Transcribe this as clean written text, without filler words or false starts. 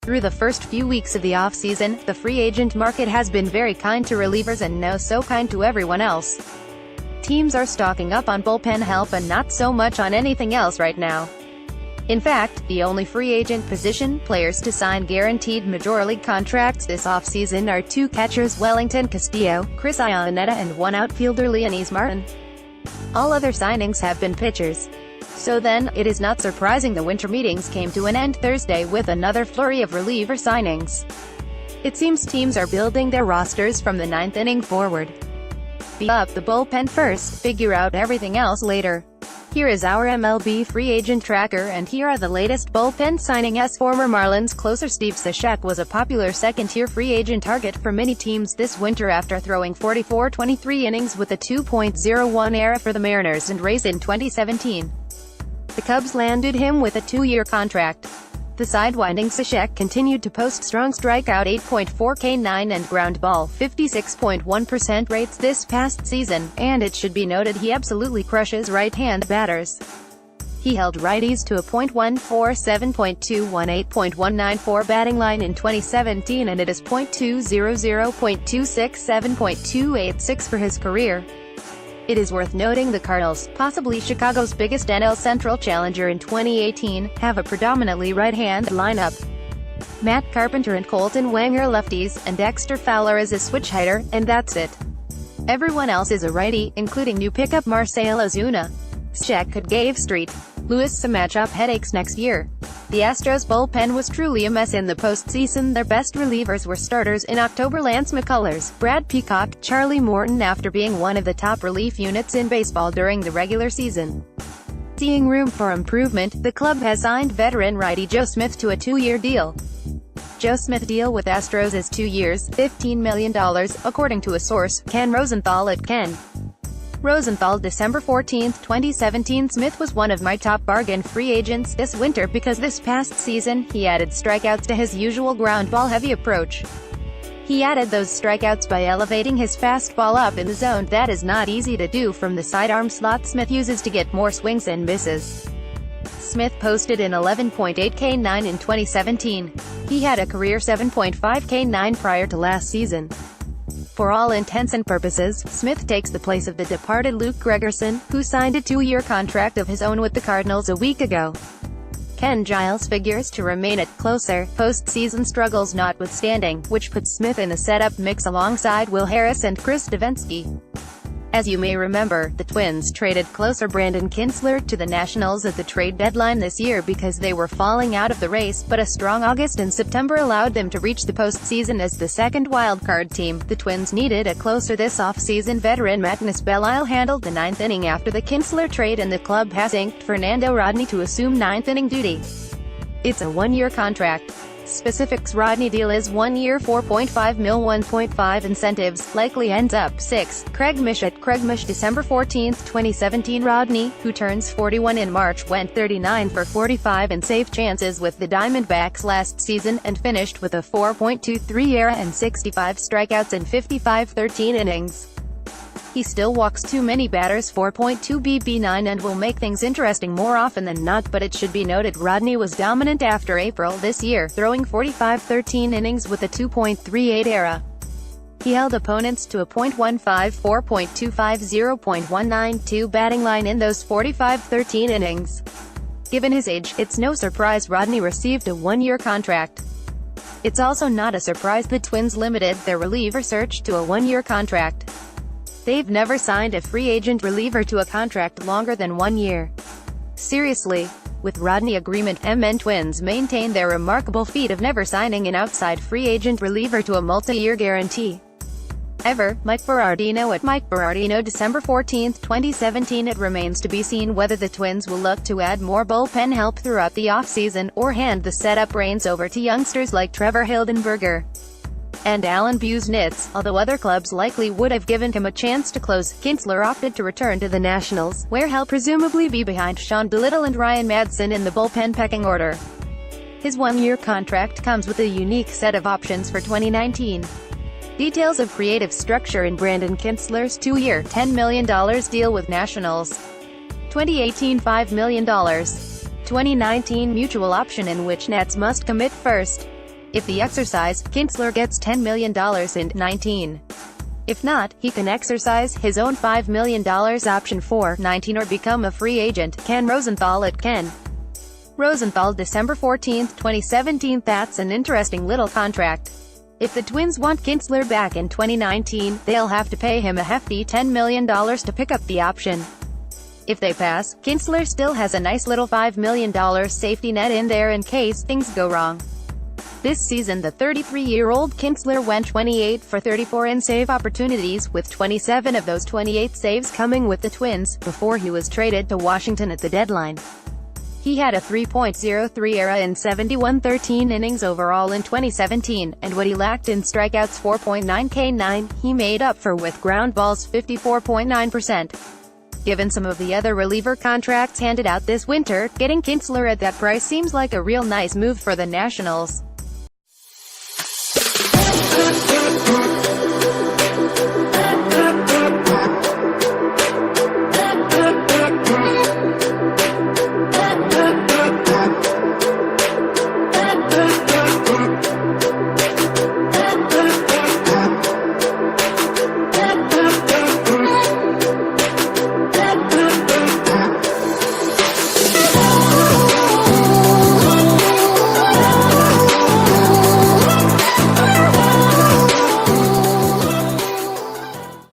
Through the first few weeks of the offseason, the free agent market has been very kind to relievers and no so kind to everyone else. Teams are stocking up on bullpen help and not so much on anything else right now. In fact, the only free agent position players to sign guaranteed major league contracts this offseason are two catchers Wellington Castillo, Chris Iannetta, and one outfielder Leonys Martin. All other signings have been pitchers. So then, it is not surprising the winter meetings came to an end Thursday with another flurry of reliever signings. It seems teams are building their rosters from the ninth inning forward. Beef up the bullpen first, figure out everything else later. Here is our MLB free agent tracker, and here are the latest bullpen signings. Former Marlins closer Steve Cishek was a popular second-tier free agent target for many teams this winter after throwing 44-23 innings with a 2.01 ERA for the Mariners and Rays in 2017. The Cubs landed him with a 2-year contract. The sidewinding Cishek continued to post strong strikeout 8.4 K9 and ground ball 56.1% rates this past season, and it should be noted he absolutely crushes right-hand batters. He held righties to a .147, .218, .194 batting line in 2017, and it is .200, .267, .286 for his career. It is worth noting the Cardinals, possibly Chicago's biggest NL Central challenger in 2018, have a predominantly right-hand lineup. Matt Carpenter and Colton Wang are lefties, and Dexter Fowler is a switch hitter, and that's it. Everyone else is a righty, including new pickup Marcell Ozuna. Cishek could give St. Louis some matchup headaches next year. The Astros bullpen was truly a mess in the postseason. Their best relievers were starters in October: Lance McCullers, Brad Peacock, Charlie Morton, after being one of the top relief units in baseball during the regular season. Seeing room for improvement, the club has signed veteran righty Joe Smith to a 2-year deal. Joe Smith's deal with Astros is 2 years, $15 million, according to a source, Ken Rosenthal at Ken Rosenthal, December 14, 2017. Smith was one of my top bargain free agents this winter because this past season, he added strikeouts to his usual ground ball heavy approach. He added those strikeouts by elevating his fastball up in the zone. That is not easy to do from the sidearm slot Smith uses to get more swings and misses. Smith posted an 11.8 K9 in 2017. He had a career 7.5 K9 prior to last season. For all intents and purposes, Smith takes the place of the departed Luke Gregerson, who signed a 2-year contract of his own with the Cardinals a week ago. Ken Giles figures to remain at closer, postseason struggles notwithstanding, which puts Smith in the setup mix alongside Will Harris and Chris Davinsky. As you may remember, the Twins traded closer Brandon Kintzler to the Nationals at the trade deadline this year because they were falling out of the race, but a strong August and September allowed them to reach the postseason as the second wildcard team. The Twins needed a closer this offseason. Veteran Magnus Belisle handled the ninth inning after the Kintzler trade, and the club has inked Fernando Rodney to assume ninth inning duty. It's a 1-year contract. Specifics: Rodney deal is 1 year, $4.5 million, 1.5 incentives, likely ends up 6. Craig Mish at Craig Mish, December 14, 2017. Rodney, who turns 41 in March, went 39 for 45 in save chances with the Diamondbacks last season, and finished with a 4.23 ERA and 65 strikeouts in 55-13 innings. He still walks too many batters, 4.2 BB9, and will make things interesting more often than not, but it should be noted Rodney was dominant after April this year, throwing 45-13 innings with a 2.38 ERA. He held opponents to a .154, .250, .192 batting line in those 45-13 innings. Given his age, it's no surprise Rodney received a 1-year contract. It's also not a surprise the Twins limited their reliever search to a 1-year contract. They've never signed a free agent reliever to a contract longer than 1 year. Seriously. With Rodney agreement, MN Twins maintain their remarkable feat of never signing an outside free agent reliever to a multi-year guarantee. Ever. Mike Berardino at Mike Berardino, December 14, 2017. It remains to be seen whether the Twins will look to add more bullpen help throughout the offseason, or hand the setup reins over to youngsters like Trevor Hildenberger and Alan Busenitz, although other clubs likely would have given him a chance to close. Kintzler opted to return to the Nationals, where he'll presumably be behind Sean Doolittle and Ryan Madson in the bullpen pecking order. His 1-year contract comes with a unique set of options for 2019. Details of creative structure in Brandon Kintzler's 2-year, $10 million deal with Nationals. 2018 $5 million. 2019 mutual option in which Nets must commit first. If they exercise, Kinsler gets $10 million in 19. If not, he can exercise his own $5 million option for 19 or become a free agent. Ken Rosenthal at Ken Rosenthal, December 14, 2017. That's an interesting little contract. If the Twins want Kinsler back in 2019, they'll have to pay him a hefty $10 million to pick up the option. If they pass, Kinsler still has a nice little $5 million safety net in there in case things go wrong. This season the 33-year-old Kinsler went 28 for 34 in save opportunities, with 27 of those 28 saves coming with the Twins, before he was traded to Washington at the deadline. He had a 3.03 ERA in 71 innings overall in 2017, and what he lacked in strikeouts 4.9 K9, he made up for with ground balls 54.9%. Given some of the other reliever contracts handed out this winter, getting Kinsler at that price seems like a real nice move for the Nationals.